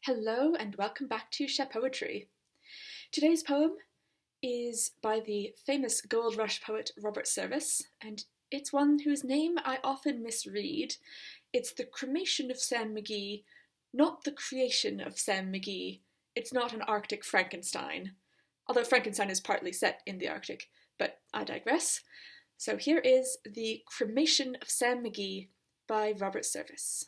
Hello and welcome back to Chapeauetry. Today's poem is by the famous Gold Rush poet Robert Service, and it's one whose name I often misread. It's the Cremation of Sam McGee, not the Creation of Sam McGee. It's not an Arctic Frankenstein, although Frankenstein is partly set in the Arctic, but I digress. So here is the Cremation of Sam McGee by Robert Service.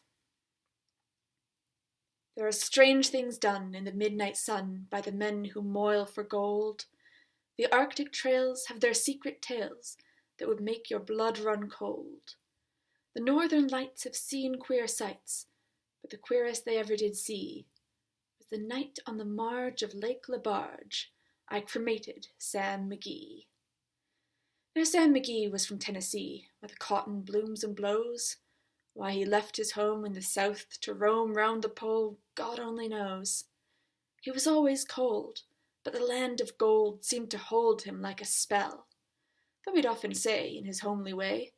There are strange things done in the midnight sun by the men who moil for gold. The Arctic trails have their secret tales that would make your blood run cold. The northern lights have seen queer sights, but the queerest they ever did see was the night on the marge of Lake Lebarge I cremated Sam McGee. Now Sam McGee was from Tennessee, where the cotton blooms and blows. Why he left his home in the south to roam round the pole, God only knows. He was always cold, but the land of gold seemed to hold him like a spell, though he'd often say, in his homely way,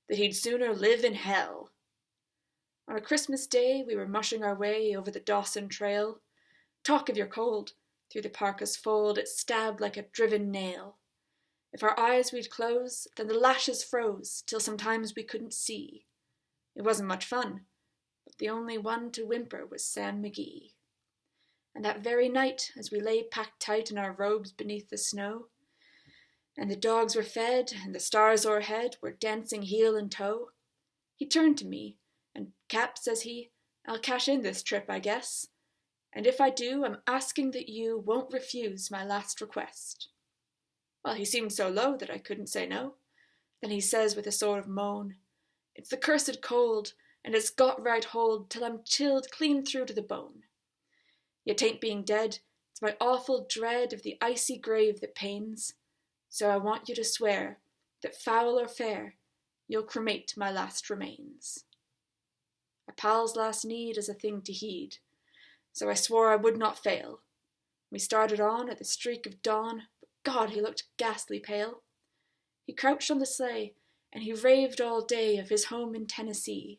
that he'd sooner live in hell. On a Christmas day we were mushing our way over the Dawson Trail. Talk of your cold, through the parka's fold it stabbed like a driven nail. If our eyes we'd close, then the lashes froze, till sometimes we couldn't see. It wasn't much fun, but the only one to whimper was Sam McGee. And that very night, as we lay packed tight in our robes beneath the snow, and the dogs were fed, and the stars o'erhead were dancing heel and toe, he turned to me, and Cap, says he, I'll cash in this trip, I guess, and if I do, I'm asking that you won't refuse my last request. Well, he seemed so low that I couldn't say no. Then he says with a sort of moan, It's the cursed cold, and it's got right hold till I'm chilled clean through to the bone. Yet 'tain't being dead, it's my awful dread of the icy grave that pains. So I want you to swear that foul or fair, you'll cremate my last remains. A pal's last need is a thing to heed, so I swore I would not fail. We started on at the streak of dawn, but God, he looked ghastly pale. He crouched on the sleigh, and he raved all day of his home in Tennessee,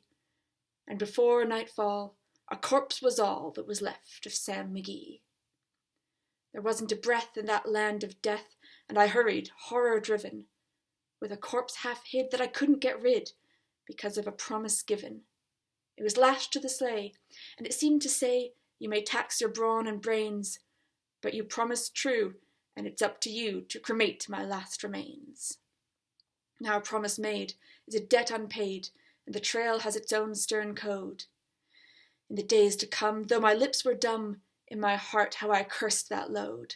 and before nightfall a corpse was all that was left of Sam McGee. There wasn't a breath in that land of death, and I hurried, horror-driven, with a corpse half hid that I couldn't get rid, because of a promise given. It was lashed to the sleigh, and it seemed to say, You may tax your brawn and brains, but you promised true, and it's up to you to cremate my last remains. Now a promise made is a debt unpaid, and the trail has its own stern code. In the days to come, though my lips were dumb, in my heart how I cursed that load.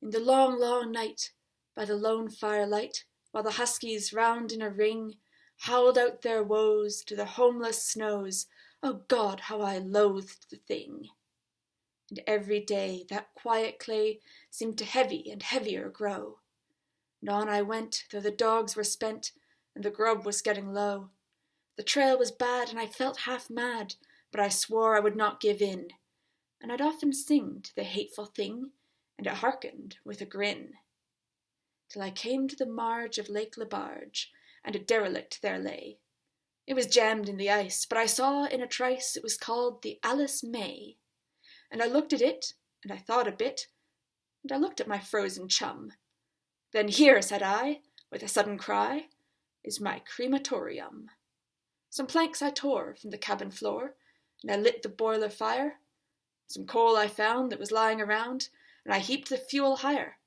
In the long, long night, by the lone firelight, while the huskies round in a ring howled out their woes to the homeless snows, oh God, how I loathed the thing. And every day that quiet clay seemed to heavy and heavier grow. And on I went, though the dogs were spent, and the grub was getting low. The trail was bad, and I felt half mad, but I swore I would not give in. And I'd often sing to the hateful thing, and it hearkened with a grin. Till I came to the marge of Lake Lebarge, and a derelict there lay. It was jammed in the ice, but I saw in a trice it was called the Alice May. And I looked at it, and I thought a bit, and I looked at my frozen chum. Then here, said I, with a sudden cry, is my crematorium. Some planks I tore from the cabin floor, and I lit the boiler fire. Some coal I found that was lying around, and I heaped the fuel higher.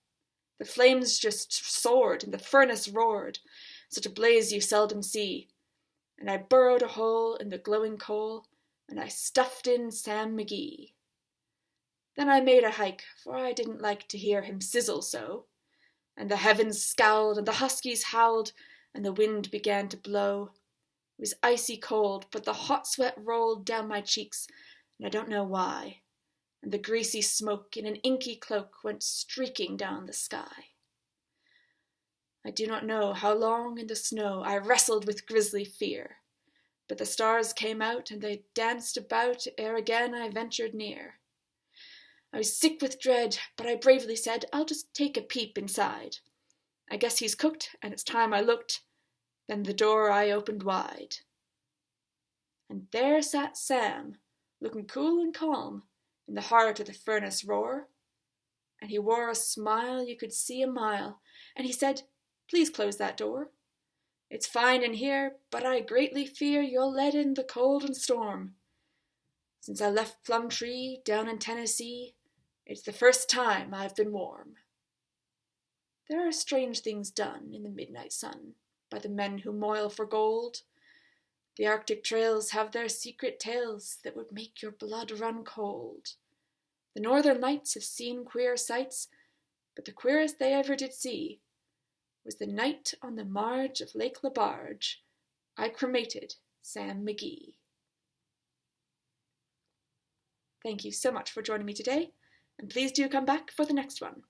The flames just soared, and the furnace roared, such a blaze you seldom see. And I burrowed a hole in the glowing coal, and I stuffed in Sam McGee. Then I made a hike, for I didn't like to hear him sizzle so. And the heavens scowled, and the huskies howled, and the wind began to blow. It was icy cold, but the hot sweat rolled down my cheeks, and I don't know why. And the greasy smoke in an inky cloak went streaking down the sky. I do not know how long in the snow I wrestled with grisly fear, but the stars came out, and they danced about ere again I ventured near. I was sick with dread, but I bravely said, I'll just take a peep inside. I guess he's cooked, and it's time I looked. Then the door I opened wide. And there sat Sam, looking cool and calm, in the heart of the furnace roar. And he wore a smile you could see a mile, and he said, "Please close that door. It's fine in here, but I greatly fear you'll let in the cold and storm. Since I left Plumtree down in Tennessee, it's the first time I've been warm." There are strange things done in the midnight sun by the men who moil for gold. The Arctic trails have their secret tales that would make your blood run cold. The northern lights have seen queer sights, but the queerest they ever did see was the night on the marge of Lake Lebarge I cremated Sam McGee. Thank you so much for joining me today, and please do come back for the next one.